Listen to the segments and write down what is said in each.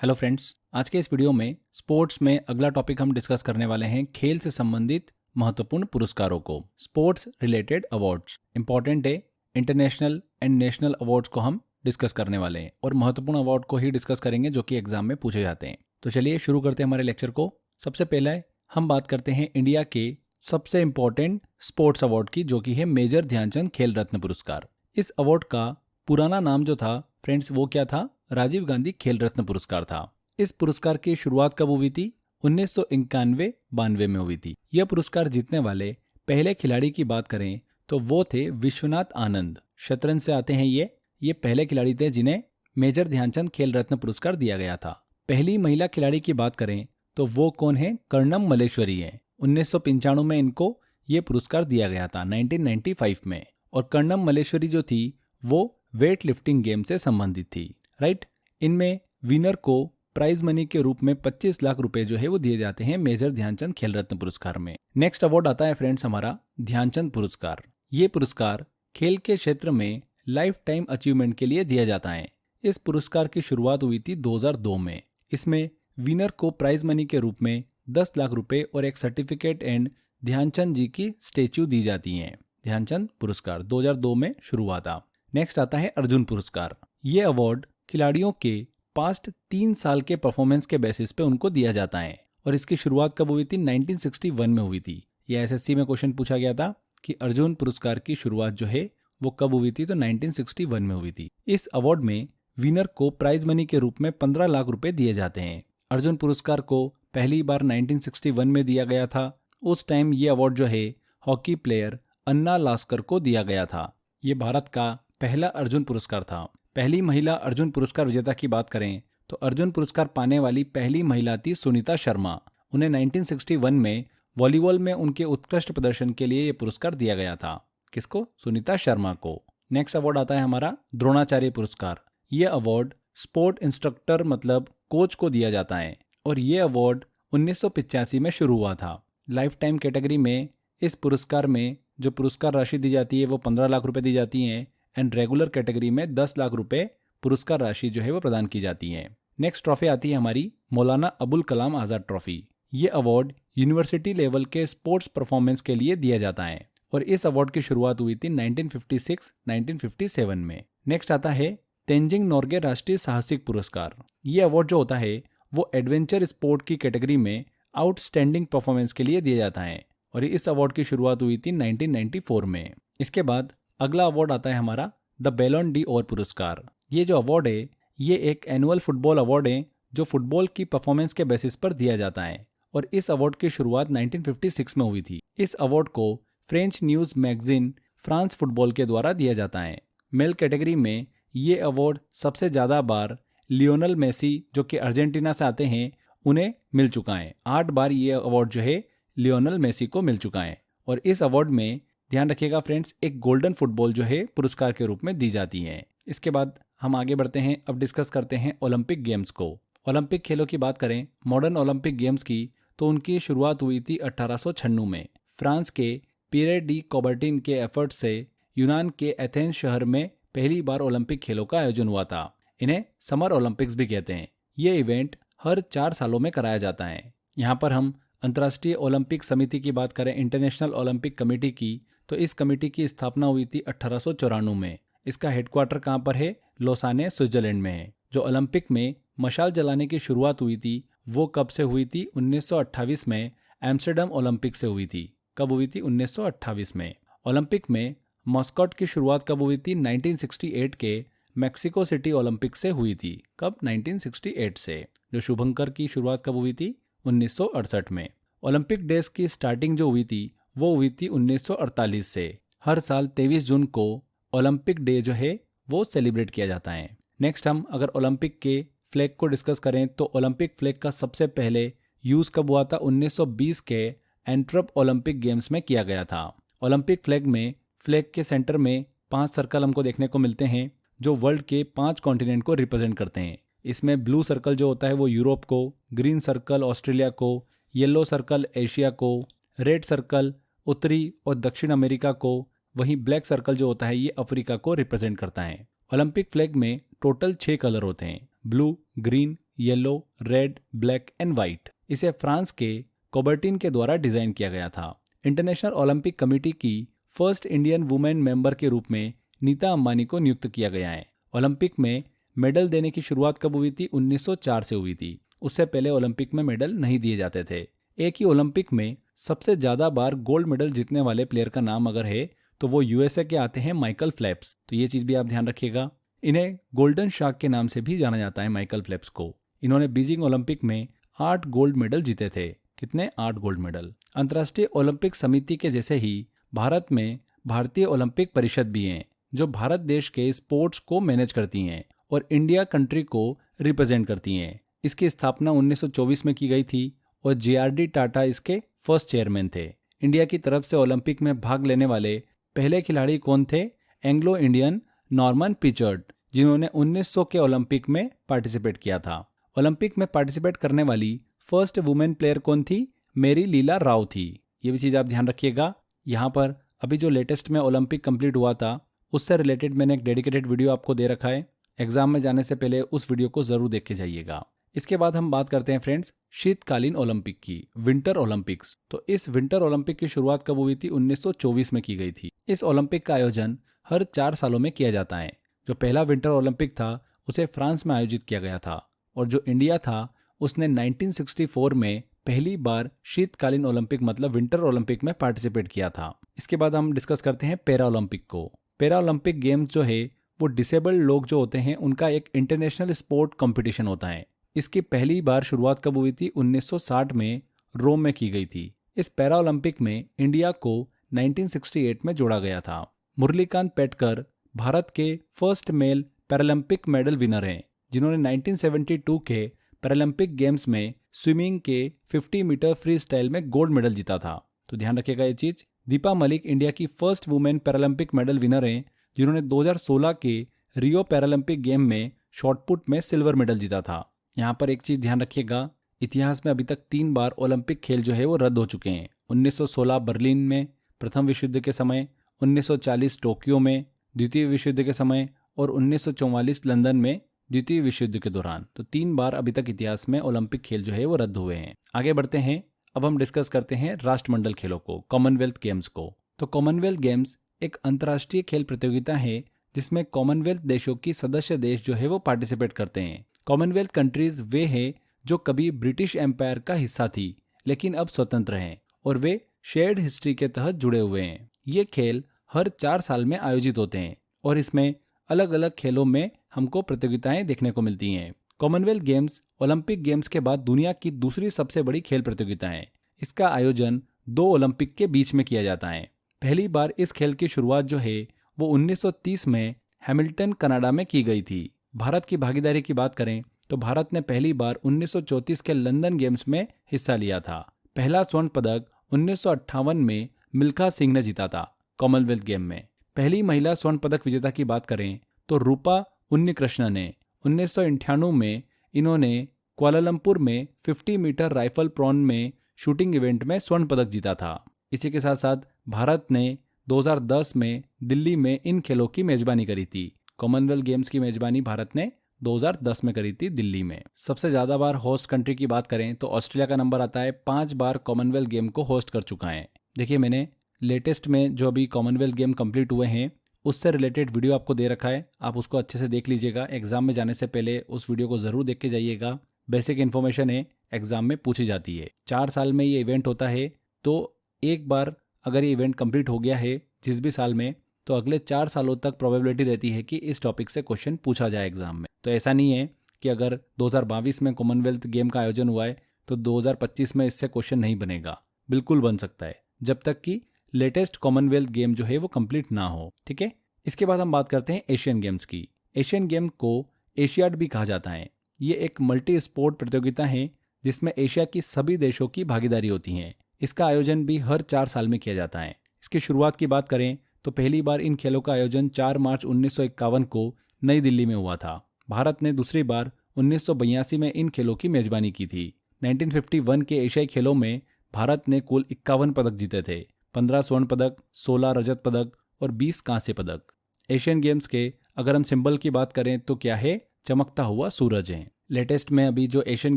Hello friends, आज के इस वीडियो में स्पोर्ट्स में अगला टॉपिक हम डिस्कस करने वाले हैं खेल से संबंधित महत्वपूर्ण पुरस्कारों को। Sports related awards, important day, international and national awards को हम डिस्कस करने वाले हैं और महत्वपूर्ण अवार्ड को ही डिस्कस करेंगे जो कि एग्जाम में पूछे जाते हैं। तो चलिए शुरू करते हैं हमारे लेक्चर को। सबसे पहले हम बात करते हैं इंडिया के सबसे इंपॉर्टेंट स्पोर्ट्स अवार्ड की, जो कि है मेजर ध्यानचंद खेल रत्न पुरस्कार। इस अवार्ड का पुराना नाम जो था फ्रेंड्स वो क्या था? राजीव गांधी खेल रत्न पुरस्कार था। इस पुरस्कार की शुरुआत कब हुई थी? 1991-92 में हुई थी। यह पुरस्कार जीतने वाले पहले खिलाड़ी की बात करें तो वो थे विश्वनाथ आनंद। शतरंज से आते हैं ये पहले खिलाड़ी थे जिन्हें मेजर ध्यानचंद खेल रत्न पुरस्कार दिया गया था। पहली महिला खिलाड़ी की बात करें तो वो कौन है? कर्णम मल्लेश्वरी है। 1995 में इनको ये पुरस्कार दिया गया था, 1995 में। और कर्णम मल्लेश्वरी जो थी वो वेट लिफ्टिंग गेम से संबंधित थी, राइट। इनमें विनर को प्राइज मनी के रूप में 25 लाख रुपए जो है वो दिए जाते हैं मेजर ध्यानचंद खेल रत्न पुरस्कार में। नेक्स्ट अवार्ड आता है फ्रेंड्स हमारा ध्यानचंद पुरस्कार। ये पुरस्कार खेल के क्षेत्र में लाइफ टाइम अचीवमेंट के लिए दिया जाता है। इस पुरस्कार की शुरुआत हुई थी 2002 में। इसमें विनर को प्राइज मनी के रूप में 10 लाख रुपए और एक सर्टिफिकेट एंड ध्यानचंद जी की स्टेच्यू दी जाती है। ध्यानचंद पुरस्कार 2002 में शुरू हुआ था। नेक्स्ट आता है अर्जुन पुरस्कार। ये अवार्ड खिलाड़ियों के पास्ट 3 साल के परफॉर्मेंस के बेसिस पे उनको दिया जाता है और इसकी शुरुआत कब हुई थी? 1961 में हुई थी। यह एसएससी में क्वेश्चन पूछा गया था कि अर्जुन पुरस्कार की शुरुआत जो है वो कब हुई थी, तो 1961 में हुई थी। इस अवार्ड में विनर को प्राइज मनी के रूप में 15 लाख रुपए दिए जाते हैं। अर्जुन पुरस्कार को पहली बार 1961 में दिया गया था। उस टाइम ये अवार्ड जो है हॉकी प्लेयर अन्ना लास्कर को दिया गया था। ये भारत का पहला अर्जुन पुरस्कार था। पहली महिला अर्जुन पुरस्कार विजेता की बात करें तो अर्जुन पुरस्कार पाने वाली पहली महिला थी सुनीता शर्मा। उन्हें 1961 में वॉलीबॉल में उनके उत्कृष्ट प्रदर्शन के लिए यह पुरस्कार दिया गया था। किसको? सुनीता शर्मा को। नेक्स्ट अवार्ड आता है हमारा द्रोणाचार्य पुरस्कार। यह अवार्ड स्पोर्ट इंस्ट्रक्टर मतलब कोच को दिया जाता है और यह अवार्ड 1985 में शुरू हुआ था। लाइफ टाइम कैटेगरी में इस पुरस्कार में जो पुरस्कार राशि दी जाती है वो 15 लाख रुपए दी जाती है एंड रेगुलर कैटेगरी में 10 लाख रुपए पुरस्कार राशि जो है वो प्रदान की जाती है। नेक्स्ट ट्रॉफी आती है हमारी मौलाना अबुल कलाम आजाद ट्रॉफी। ये अवार्ड यूनिवर्सिटी लेवल के स्पोर्ट्स परफॉर्मेंस के लिए दिया जाता है और इस अवार्ड की शुरुआत हुई थी 1956-1957 में। नेक्स्ट आता है तेंजिंग नोर्गे राष्ट्रीय साहसिक पुरस्कार। ये अवार्ड जो होता है वो एडवेंचर स्पोर्ट की कैटेगरी में आउटस्टैंडिंग परफॉर्मेंस के लिए दिया जाता है और इस अवार्ड की शुरुआत हुई थी 1994 में। इसके बाद अगला अवार्ड आता है हमारा द बैलन डी ओर पुरस्कार। ये जो अवार्ड है ये एक एनुअल फुटबॉल अवार्ड है जो फुटबॉल की परफॉर्मेंस के बेसिस पर दिया जाता है और इस अवार्ड की शुरुआत 1956 में हुई थी। इस अवार्ड को French news magazine France football के द्वारा दिया जाता है। मेल कैटेगरी में ये अवार्ड सबसे ज़्यादा बार लियोनल मेसी जो कि अर्जेंटीना से आते हैं उन्हें मिल चुका है। 8 बार ये अवार्ड जो है लियोनल मेसी को मिल चुका है और इस अवार्ड में ध्यान रखिएगा फ्रेंड्स एक गोल्डन फुटबॉल जो है पुरस्कार के रूप में दी जाती है। इसके बाद हम आगे बढ़ते हैं, अब डिस्कस करते हैं ओलंपिक गेम्स को। ओलंपिक खेलों की बात करें, मॉडर्न ओलंपिक गेम्स की, तो उनकी शुरुआत हुई थी 1896 में। फ्रांस के पियरे डी कॉबर्टिन के एफर्ट से यूनान के एथेंस शहर में पहली बार ओलंपिक खेलों का आयोजन हुआ था। इन्हें समर ओलंपिक्स भी कहते हैं। ये इवेंट हर 4 सालों में कराया जाता है। यहाँ पर हम अंतर्राष्ट्रीय ओलंपिक समिति की बात करें, इंटरनेशनल ओलंपिक कमेटी की, तो इस कमेटी की स्थापना हुई थी 1894 में। इसका हेडक्वार्टर कहाँ पर है? लोसाने, स्विट्जरलैंड में है। जो ओलंपिक में मशाल जलाने की शुरुआत हुई थी वो कब से हुई थी? 1928 में एम्स्टर्डम ओलंपिक से हुई थी। कब हुई थी? 1928 में। ओलंपिक में मस्कट की शुरुआत कब हुई थी? 1968 के मैक्सिको सिटी ओलंपिक से हुई थी। कब? 1968 से। जो शुभंकर की शुरुआत कब हुई थी? 1968 में। ओलंपिक डेज की स्टार्टिंग जो हुई थी वो हुई थी 1948 से। हर साल 23 जून को ओलंपिक डे जो है वो सेलिब्रेट किया जाता है। नेक्स्ट हम अगर ओलंपिक के फ्लैग को डिस्कस करें तो ओलंपिक फ्लैग का सबसे पहले यूज़ कब हुआ था? 1920 के एंट्वर्प ओलंपिक गेम्स में किया गया था। ओलंपिक फ्लैग में फ्लैग के सेंटर में 5 सर्कल हमको देखने को मिलते हैं जो वर्ल्ड के 5 कॉन्टिनेंट को रिप्रेजेंट करते हैं। इसमें ब्लू सर्कल जो होता है वो यूरोप को, ग्रीन सर्कल ऑस्ट्रेलिया को, येलो सर्कल एशिया को, रेड सर्कल उत्तरी और दक्षिण अमेरिका को, वहीं ब्लैक सर्कल जो होता है ये अफ्रीका को रिप्रेजेंट करता है। ओलंपिक फ्लैग में टोटल 6 कलर होते हैं, blue, green, yellow, red, black and white. इसे फ्रांस के कोबर्टिन के द्वारा डिजाइन किया गया था। इंटरनेशनल ओलंपिक कमेटी की फर्स्ट इंडियन वुमेन मेंबर के रूप में नीता अंबानी को नियुक्त किया गया है। ओलंपिक में मेडल देने की शुरुआत कब हुई थी? 1904 से हुई थी। उससे पहले ओलंपिक में मेडल नहीं दिए जाते थे। एक ही ओलंपिक में सबसे ज्यादा बार गोल्ड मेडल जीतने वाले प्लेयर का नाम अगर है तो वो यूएसए के आते हैं माइकल फेल्प्स। तो ये चीज भी आप ध्यान रखिएगा। इन्हें गोल्डन शार्क के नाम से भी जाना जाता है माइकल फेल्प्स को। इन्होंने बीजिंग ओलंपिक में 8 गोल्ड मेडल जीते थे। कितने? 8 गोल्ड मेडल। अंतर्राष्ट्रीय ओलंपिक समिति के जैसे ही भारत में भारतीय ओलंपिक परिषद भी है, जो भारत देश के स्पोर्ट्स को मैनेज करती हैं और इंडिया कंट्री को रिप्रेजेंट करती हैं। इसकी स्थापना 1924 में की गई थी और JRD टाटा इसके फर्स्ट चेयरमैन थे। इंडिया की तरफ से ओलंपिक में भाग लेने वाले पहले खिलाड़ी कौन थे? एंग्लो इंडियन नॉर्मन पिचर्ड, जिन्होंने 1900 के ओलंपिक में पार्टिसिपेट किया था। ओलंपिक में पार्टिसिपेट करने वाली फर्स्ट वुमेन प्लेयर कौन थी? मेरी लीला राव थी। ये भी चीज आप ध्यान रखिएगा। यहाँ पर अभी जो लेटेस्ट में ओलंपिक कंप्लीट हुआ था उससे रिलेटेड मैंने एक डेडिकेटेड वीडियो आपको दे रखा है। एग्जाम में जाने से पहले उस वीडियो को जरूर देख के जाइएगा। इसके बाद हम बात करते हैं फ्रेंड्स शीतकालीन ओलंपिक की, विंटर ओलंपिक्स। तो इस विंटर ओलंपिक की शुरुआत कब हुई थी? 1924 में की गई थी। इस ओलंपिक का आयोजन हर 4 सालों में किया जाता है। जो पहला विंटर ओलंपिक था उसे फ्रांस में आयोजित किया गया था और जो इंडिया था उसने 1964 में पहली बार शीतकालीन ओलंपिक मतलब विंटर ओलंपिक में पार्टिसिपेट किया था। इसके बाद हम डिस्कस करते हैं पैरा ओलंपिक को। पैरा ओलंपिक गेम्स जो है वो डिसेबल्ड लोग जो होते हैं उनका एक इंटरनेशनल स्पोर्ट कंपटीशन होता है। इसकी पहली बार शुरुआत कब हुई थी? 1960 में रोम में की गई थी। इस पैरा ओलंपिक में इंडिया को 1968 में जोड़ा गया था। मुरलीकांत पेटकर भारत के first male Paralympic medal winner हैं, जिन्होंने 1972 के पैरालंपिक गेम्स में स्विमिंग के 50 मीटर फ्री स्टाइल में गोल्ड मेडल जीता था। तो ध्यान रखिएगा ये चीज। दीपा मलिक इंडिया की first women Paralympic medal winner हैं, जिन्होंने 2016 के रियो पैरालंपिक गेम में शॉटपुट में सिल्वर मेडल जीता था। यहाँ पर एक चीज ध्यान रखिएगा, इतिहास में अभी तक 3 बार ओलंपिक खेल जो है वो रद्द हो चुके हैं। 1916 बर्लिन में प्रथम विश्व युद्ध के समय, 1940 टोक्यो में द्वितीय विश्व युद्ध के समय और 1944 लंदन में द्वितीय विश्व युद्ध के दौरान। तो 3 बार अभी तक इतिहास में ओलंपिक खेल जो है वो रद्द हुए हैं। आगे बढ़ते हैं। अब हम डिस्कस करते हैं राष्ट्रमंडल खेलों को, कॉमनवेल्थ गेम्स को। तो कॉमनवेल्थ गेम्स एक अंतर्राष्ट्रीय खेल प्रतियोगिता है जिसमें कॉमनवेल्थ देशों की सदस्य देश जो है वो पार्टिसिपेट करते हैं। कॉमनवेल्थ कंट्रीज वे हैं जो कभी ब्रिटिश एम्पायर का हिस्सा थी लेकिन अब स्वतंत्र हैं और वे शेयर्ड हिस्ट्री के तहत जुड़े हुए हैं। ये खेल हर 4 साल में आयोजित होते हैं और इसमें अलग अलग खेलों में हमको प्रतियोगिताएं देखने को मिलती हैं। कॉमनवेल्थ गेम्स ओलंपिक गेम्स के बाद दुनिया की दूसरी सबसे बड़ी खेल प्रतियोगिता है। इसका आयोजन 2 ओलंपिक के बीच में किया जाता है। पहली बार इस खेल की शुरुआत जो है वो 1930 में हैमिल्टन कनाडा में की गई थी। भारत की भागीदारी की बात करें तो भारत ने पहली बार 1934 के लंदन गेम्स में हिस्सा लिया था। पहला स्वर्ण पदक 1958 में मिल्खा सिंह ने जीता था। कॉमनवेल्थ गेम में पहली महिला स्वर्ण पदक विजेता की बात करें तो रूपा उन्नीकृष्णन ने 1998 में इन्होंने कुआलालंपुर में 50 मीटर राइफल प्रॉन में शूटिंग इवेंट में स्वर्ण पदक जीता था। इसी के साथ साथ भारत ने 2010 में दिल्ली में इन खेलों की मेजबानी करी थी। कॉमनवेल्थ गेम्स की मेजबानी भारत ने 2010 में करी थी दिल्ली में। सबसे ज्यादा बार होस्ट कंट्री की बात करें तो ऑस्ट्रेलिया का नंबर आता है। 5 बार कॉमनवेल्थ गेम को होस्ट कर चुका है। देखिए मैंने लेटेस्ट में जो अभी कॉमनवेल्थ गेम कंप्लीट हुए हैं उससे रिलेटेड वीडियो आपको दे रखा है, आप उसको अच्छे से देख लीजिएगा। एग्जाम में जाने से पहले उस वीडियो को जरूर देख के जाइएगा। बेसिक इन्फॉर्मेशन है, एग्जाम में पूछी जाती है। 4 साल में ये इवेंट होता है, तो एक बार अगर ये इवेंट कंप्लीट हो गया है जिस भी साल में, तो अगले 4 सालों तक प्रोबेबिलिटी रहती है कि इस टॉपिक से क्वेश्चन पूछा जाए एग्जाम में। तो ऐसा नहीं है कि अगर 2022 में कॉमनवेल्थ गेम का आयोजन हुआ है तो 2025 में इससे क्वेश्चन नहीं बनेगा। बिल्कुल बन सकता है, जब तक कि लेटेस्ट कॉमनवेल्थ गेम जो है वो कंप्लीट ना हो। ठीक है, इसके बाद हम बात करते हैं एशियन गेम्स की। एशियन गेम को एशियाड भी कहा जाता है। ये एक मल्टी स्पोर्ट प्रतियोगिता है जिसमें एशिया की सभी देशों की भागीदारी होती है। इसका आयोजन भी हर 4 साल में किया जाता है। इसकी शुरुआत की बात करें तो पहली बार इन खेलों का आयोजन 4 मार्च 1951 को नई दिल्ली में हुआ था। भारत ने दूसरी बार 1982 में इन खेलों की मेजबानी की थी। 1951 के एशियाई खेलों में भारत ने कुल 51 पदक जीते थे। 15 स्वर्ण पदक, 16 रजत पदक और 20 कांस्य पदक। एशियन गेम्स के अगर हम सिंबल की बात करें तो क्या है? चमकता हुआ सूरज है। लेटेस्ट में अभी जो एशियन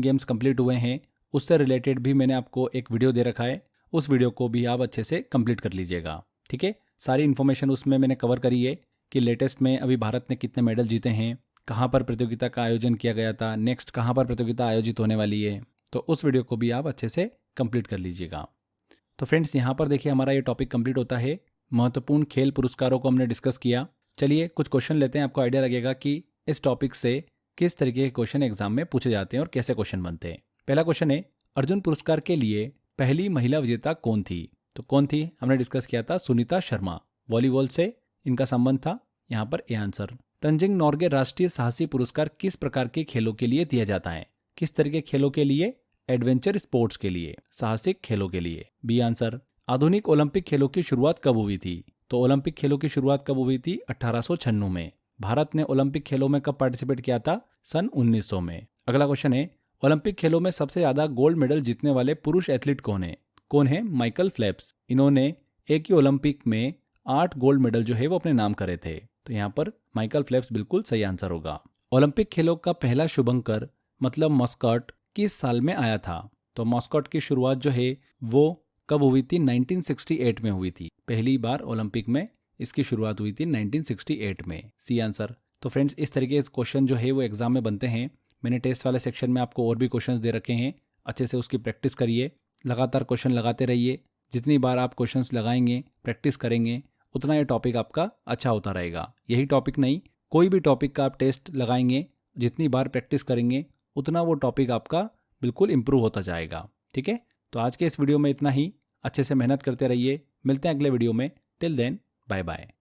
गेम्स कंप्लीट हुए हैं उससे रिलेटेड भी मैंने आपको एक वीडियो दे रखा है, उस वीडियो को भी आप अच्छे से कंप्लीट कर लीजिएगा। ठीक है, सारी इन्फॉर्मेशन उसमें मैंने कवर करी है कि लेटेस्ट में अभी भारत ने कितने मेडल जीते हैं, कहाँ पर प्रतियोगिता का आयोजन किया गया था, नेक्स्ट कहाँ पर प्रतियोगिता आयोजित होने वाली है, तो उस वीडियो को भी आप अच्छे से कंप्लीट कर लीजिएगा। तो फ्रेंड्स, यहाँ पर देखिए हमारा ये टॉपिक कंप्लीट होता है। महत्वपूर्ण खेल पुरस्कारों को हमने डिस्कस किया। चलिए कुछ क्वेश्चन लेते हैं, आपको आइडिया लगेगा कि इस टॉपिक से किस तरीके के क्वेश्चन एग्जाम में पूछे जाते हैं और कैसे क्वेश्चन बनते हैं। पहला क्वेश्चन है, अर्जुन पुरस्कार के लिए पहली महिला विजेता कौन थी? तो कौन थी? हमने डिस्कस किया था सुनीता शर्मा, वॉलीबॉल से इनका संबंध था। यहाँ पर ए आंसर। तंजिंग नोर्गे राष्ट्रीय साहसी पुरस्कार किस प्रकार के खेलों के लिए दिया जाता है? किस तरह के खेलों के लिए? एडवेंचर स्पोर्ट्स के लिए, साहसिक खेलों के लिए। B answer. आधुनिक ओलंपिक खेलों की शुरुआत कब हुई थी? तो ओलंपिक खेलों की शुरुआत कब हुई थी? 1896 में। भारत ने ओलंपिक खेलों में कब पार्टिसिपेट किया था? सन 1900 में। अगला क्वेश्चन है, ओलंपिक खेलों में सबसे ज्यादा गोल्ड मेडल जीतने वाले पुरुष एथलीट कौन है? कौन है? Michael Phelps. इन्होंने एक ही ओलंपिक में 8 गोल्ड मेडल जो है वो अपने नाम करे थे। तो यहाँ पर माइकल फेल्प्स बिल्कुल सही आंसर होगा। ओलंपिक खेलों का पहला शुभंकर मतलब मस्कट किस साल में आया था? तो मस्कट की शुरुआत जो है वो कब हुई थी? 1968 में हुई थी। पहली बार ओलंपिक में इसकी शुरुआत हुई थी 1968 में। C answer. तो फ्रेंड्स, इस तरीके के क्वेश्चन जो है वो एग्जाम में बनते हैं। मैंने टेस्ट वाले सेक्शन में आपको और भी क्वेश्चंस दे रखे हैं, अच्छे से उसकी प्रैक्टिस करिए, लगातार क्वेश्चन लगाते रहिए। जितनी बार आप क्वेश्चंस लगाएंगे, प्रैक्टिस करेंगे, उतना ये टॉपिक आपका अच्छा होता रहेगा। यही टॉपिक नहीं, कोई भी टॉपिक का आप टेस्ट लगाएंगे, जितनी बार प्रैक्टिस करेंगे उतना वो टॉपिक आपका बिल्कुल इंप्रूव होता जाएगा। ठीक है, तो आज के इस वीडियो में इतना ही। अच्छे से मेहनत करते रहिए। मिलते हैं अगले वीडियो में। Till then, bye bye.